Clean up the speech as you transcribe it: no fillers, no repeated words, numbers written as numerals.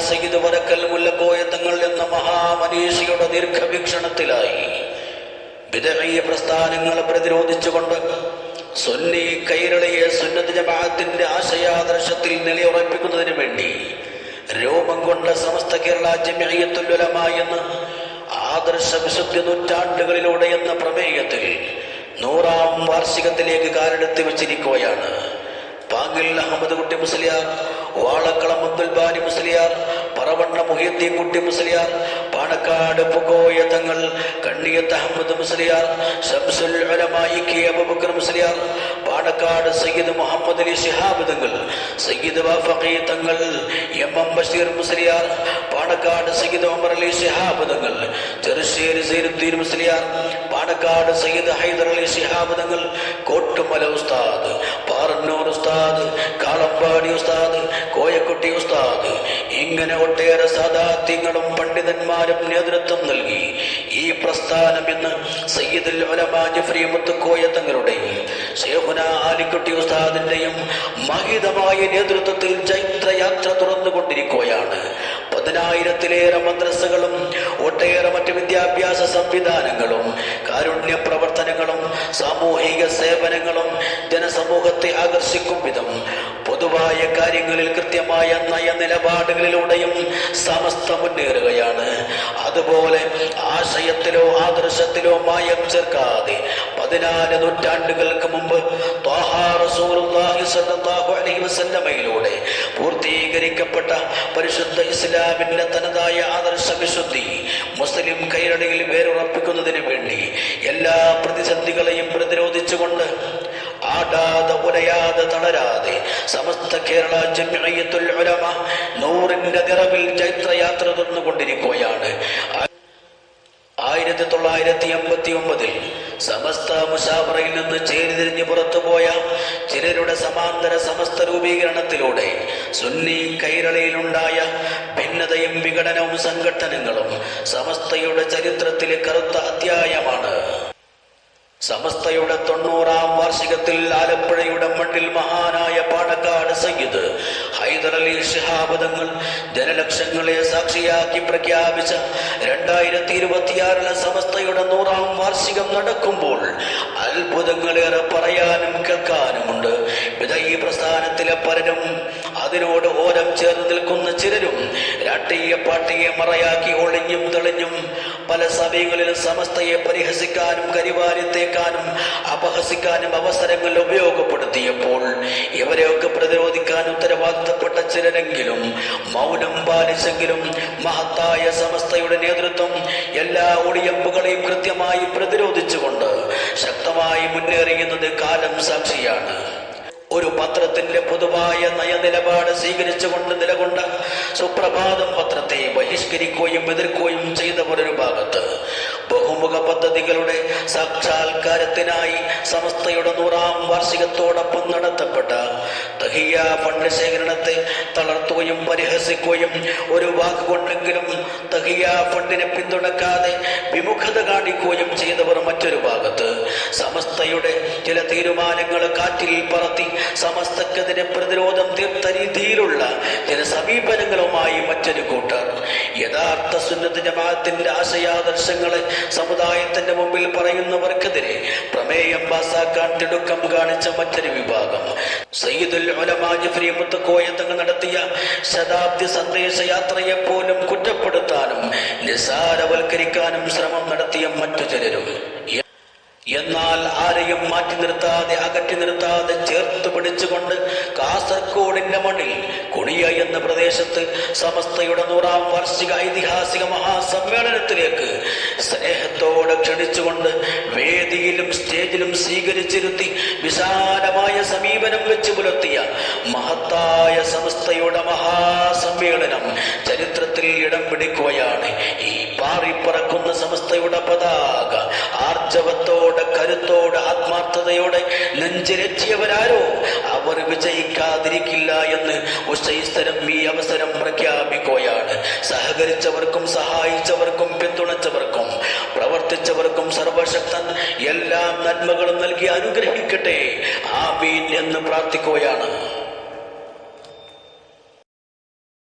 സയ്യിദ് വരക്കൽ മുല്ലക്കോയ തങ്ങൾ എന്ന മഹാമനീഷിയുടെ ദീർഘവീക്ഷണത്തിലായി ബിദ്അഈ പ്രസ്ഥാനങ്ങളെ പ്രതിരോധിച്ചുകൊണ്ട് സുന്നി കൈരളിയെ സുന്നത്ത് ജമാഅത്തിന്റെ ആശയാദർശത്തിൽ നിലയുറപ്പിക്കുന്നതിന് വേണ്ടി രൂപം കൊണ്ട സമസ്ത കേരള ജംഇയ്യത്തുൽ ഉലമാ എന്ന ആദർശ വിശുദ്ധ നൂറ്റാണ്ടുകളിലൂടെ എന്ന പ്രമേയത്തിൽ 100ാം വാർഷികത്തിലേക്ക് കാലെടുത്ത് വെച്ചിരിക്കുകയാണ്. പാങ്ങിൽ അഹമ്മദ് കുട്ടി മുസ്ലിയാർ, വാളക്കളം അബ്ദുൽ ബാരി മുസ്ലിയാർ, പറവണ്ണ മുഹിയുദ്ദീൻ കുട്ടി മുസ്ലിയാർ, പാണക്കാട് പുകോയ തങ്ങൾ, കണ്ണിയത്ത് അഹമ്മദ് മുസ്ലിയാർ, ശംസുൽ ഉലമാ കെ അബൂബക്കർ മുസ്ലിയാർ, പാണക്കാട് സയ്യിദ് മുഹമ്മദ് അലി ശിഹാബ് തങ്ങൾ, സയ്യിദ് വാഫഖി തങ്ങൾ, എം ബഷീർ മുസ്ലിയാർ, പാണക്കാട് സയ്യിദ് ഉമർ അലി ശിഹാബ് തങ്ങൾ, ചെറുശ്ശേരി സൈനുദ്ദീൻ മുസ്ലിയാർ, പാണക്കാട് സയ്യിദ് ഹൈദർ അലി ശിഹാബ് തങ്ങൾ, കോട്ടുമല ഉസ്താദ്, പാറന്നൂർ ഉസ്താദ്, കാളമ്പാടി ഉസ്താദ്, കോയക്കുട്ടി ഉസ്താദ്, ഇങ്ങനെ ഒട്ടേറെ സാദാത്യങ്ങളും പണ്ഡിതന്മാരും നേതൃത്വം നൽകി ഈ പ്രസ്ഥാനം ഇന്ന് സയ്യിദുൽ ഉലമാ ജഫ്രി മുത്തുക്കോയ തങ്ങളുടെയും ശൈഖുനാ ആലിക്കുട്ടി ഉസ്താദിന്റെയും മഹിതമായ നേതൃത്വത്തിൽ ചൈത്രയാത്ര തുറന്നുകൊണ്ടിരിക്കുകയാണ്. 10,000-ലേറെ മദ്രസകളും ഒട്ടേറെ മറ്റ് വിദ്യാഭ്യാസ സംവിധാനങ്ങളും കാരുണ്യ പ്രവർത്തനങ്ങളും സാമൂഹിക സേവനങ്ങളും ജനസമൂഹത്തെ ആകർഷിക്കും വിധം പൊതുവായ കാര്യങ്ങളിൽ കൃത്യമായ നയനിലപാടുകളിലൂടെയും സമസ്ത മുന്നേറുകയാണ്. അതുപോലെ ആശയത്തിലോ ആദർശത്തിലോ മായം ചേർക്കാതെ 14 നൂറ്റാണ്ടുകൾക്ക് മുമ്പ് ത്വാഹ റസൂലുള്ളാഹി സ്വല്ലല്ലാഹു അലൈഹി വസല്ലമയിലൂടെ പൂർത്തീകരിക്കപ്പെട്ട പരിശുദ്ധ ഇസ്ലാമിന്റെ തനതായ ആദർശ വിശുദ്ധി മുസ്ലിം കൈരളിയിൽ വേരുറപ്പിക്കുന്നതിന് വേണ്ടി എല്ലാ പ്രതിസന്ധികളെയും പ്രതിരോധിച്ചുകൊണ്ട് ആടാതെ ഉലയാതെ തളരാതെ സമസ്ത കേരള ജംഇയ്യത്തുൽ ഉലമാ 100ന്റെ നിറവിൽ ചൈത്രയാത്ര തുറന്നുകൊണ്ടിരിക്കുകയാണ്. 1989 സമസ്ത മുശാവറയിൽ നിന്ന് ചേരിതിരിഞ്ഞ് പുറത്തുപോയ ചിലരുടെ സമാന്തര സമസ്ത രൂപീകരണത്തിലൂടെ സുന്നി കൈരളിയിലുണ്ടായ ഭിന്നതയും വിഘടനവും സംഘട്ടനങ്ങളും സമസ്തയുടെ ചരിത്രത്തിലെ കറുത്ത അധ്യായമാണ്. സമസ്തയുടെ 90ാം വാർഷികത്തിൽ ആലപ്പുഴയുടെ മണ്ണിൽ മഹാനായ പാണക്കാട് സയ്യിദ് ഹൈദർ അലി ശിഹാബ് തങ്ങൾ ജനലക്ഷങ്ങളെ സാക്ഷിയാക്കി പ്രഖ്യാപിച്ച 2026 സമസ്തയുടെ 100ാം വാർഷികം നടക്കുമ്പോൾ അത്ഭുതങ്ങളേറെ പറയാനും കേൾക്കാനുമുണ്ട്. ബിദ്അഈ പ്രസ്ഥാനത്തിലെ പലരും, അതിനോട് ഓരം ചേർന്ന് നിൽക്കുന്ന ചിലരും രാഷ്ട്രീയ പാർട്ടിയെ മറയാക്കി ഒളിഞ്ഞും തെളിഞ്ഞും പല സമയങ്ങളിലും സമസ്തയെ പരിഹസിക്കാനും കരിവാരിത്തേക്കാനും അപഹസിക്കാനും അവസരങ്ങൾ ഉപയോഗപ്പെടുത്തിയപ്പോൾ ഇവരെയൊക്കെ പ്രതിരോധിക്കാൻ ഉത്തരവാദിത്തപ്പെട്ട ചിലരെങ്കിലും മൗനം പാലിച്ചെങ്കിലും മഹത്തായ സമസ്തയുടെ നേതൃത്വം എല്ലാ ഒളിയമ്പുകളെയും കൃത്യമായി പ്രതിരോധിച്ചുകൊണ്ട് ശക്തമായി മുന്നേറിയുന്നത് കാലം സാക്ഷിയാണ്. ഒരു പത്രത്തിന്റെ പൊതുവായ നയനിലപാട് സ്വീകരിച്ചുകൊണ്ട് നിലകൊണ്ട സുപ്രഭാതം പത്രത്തെ ബഹിഷ്കരിക്കുകയും എതിർക്കുകയും ചെയ്തവരൊരു ഭാഗത്ത്, ബഹുമുഖ പദ്ധതികളുടെ സാക്ഷാത്കാരത്തിനായി സമസ്തയുടെ 100ാം വാർഷികത്തോടൊപ്പം നടത്തപ്പെട്ട തഹിയ ഫണ്ട് ശേഖരണത്തെ തളർത്തുകയും പരിഹസിക്കുകയും ഒരു വാക്കുകൊണ്ടെങ്കിലും തഹിയ ഫണ്ടിനെ പിന്തുണക്കാതെ വിമുഖത കാണിക്കുകയും ചെയ്തവർ മറ്റൊരു ഭാഗത്ത്, സമസ്തയുടെ ചില തീരുമാനങ്ങൾ കാറ്റിൽ പറത്തി സമസ്തക്കെതിരെ പ്രതിരോധം തീർത്ത രീതിയിലുള്ള ചില സമീപനങ്ങളുമായി മറ്റൊരു കൂട്ടർ, യഥാർത്ഥ സുന്നത്ത് ജമാഅത്തിന്റെ ആശയാദർശങ്ങളെ സമുദായത്തിന്റെ മുമ്പിൽ പറയുന്നവർക്കെതിരെ പ്രമേയം പാസാക്കാൻ തിടുക്കം കാണിച്ച മറ്റൊരു വിഭാഗം, സയ്യിദുൽ ഉലമാ ജഫ്രി മുത്തുക്കോയ തങ്ങൾ നടത്തിയ ശതാബ്ദി സന്ദേശയാത്രയെ പോലും കുറ്റപ്പെടുത്താനും നിസാരവൽക്കരിക്കാനും ശ്രമം നടത്തിയ മറ്റു ചിലരും. എന്നാൽ ആരെയും മാറ്റി നിർത്താതെ അകറ്റി നിർത്താതെ ചേർത്ത് പിടിച്ചുകൊണ്ട് കാസർഗോഡിന്റെ മണ്ണിൽ കുണിയ എന്ന പ്രദേശത്ത് സമസ്തയുടെ 100ാം വാർഷിക ഐതിഹാസിക മഹാസമ്മേളനത്തിലേക്ക് സ്നേഹത്തോടെ ക്ഷണിച്ചുകൊണ്ട് വേദിയിലും സ്റ്റേജിലും സ്വീകരിച്ചിരുത്തി വിശാലമായ സമീപനം വെച്ച് പുലർത്തിയ മഹത്തായ സമസ്തയുടെ മഹാസമ്മേളനം ചരിത്രത്തിൽ ഇടം പിടിക്കുകയാണ്. ഈ പാറിപ്പറക്കുന്ന സമസ്തയുടെ പതാക ആർജവത്തോടെ, കരുത്തോടെ, ആത്മാർത്ഥതയോടെ നെഞ്ചിലെത്തിയവരാരോ അവർ വിജയിക്കാതിരിക്കില്ല എന്ന് ഉച്ചൈസ്തരം ഈ അവസരം പ്രഖ്യാപിക്കുകയാണ്. സഹകരിച്ചവർക്കും സഹായിച്ചവർക്കും പിന്തുണച്ചവർക്കും പ്രവർത്തിച്ചവർക്കും സർവശക്തൻ എല്ലാ നന്മകളും നൽകി അനുഗ്രഹിക്കട്ടെ, ആമീൻ എന്ന് പ്രാർത്ഥിക്കുകയാണ്.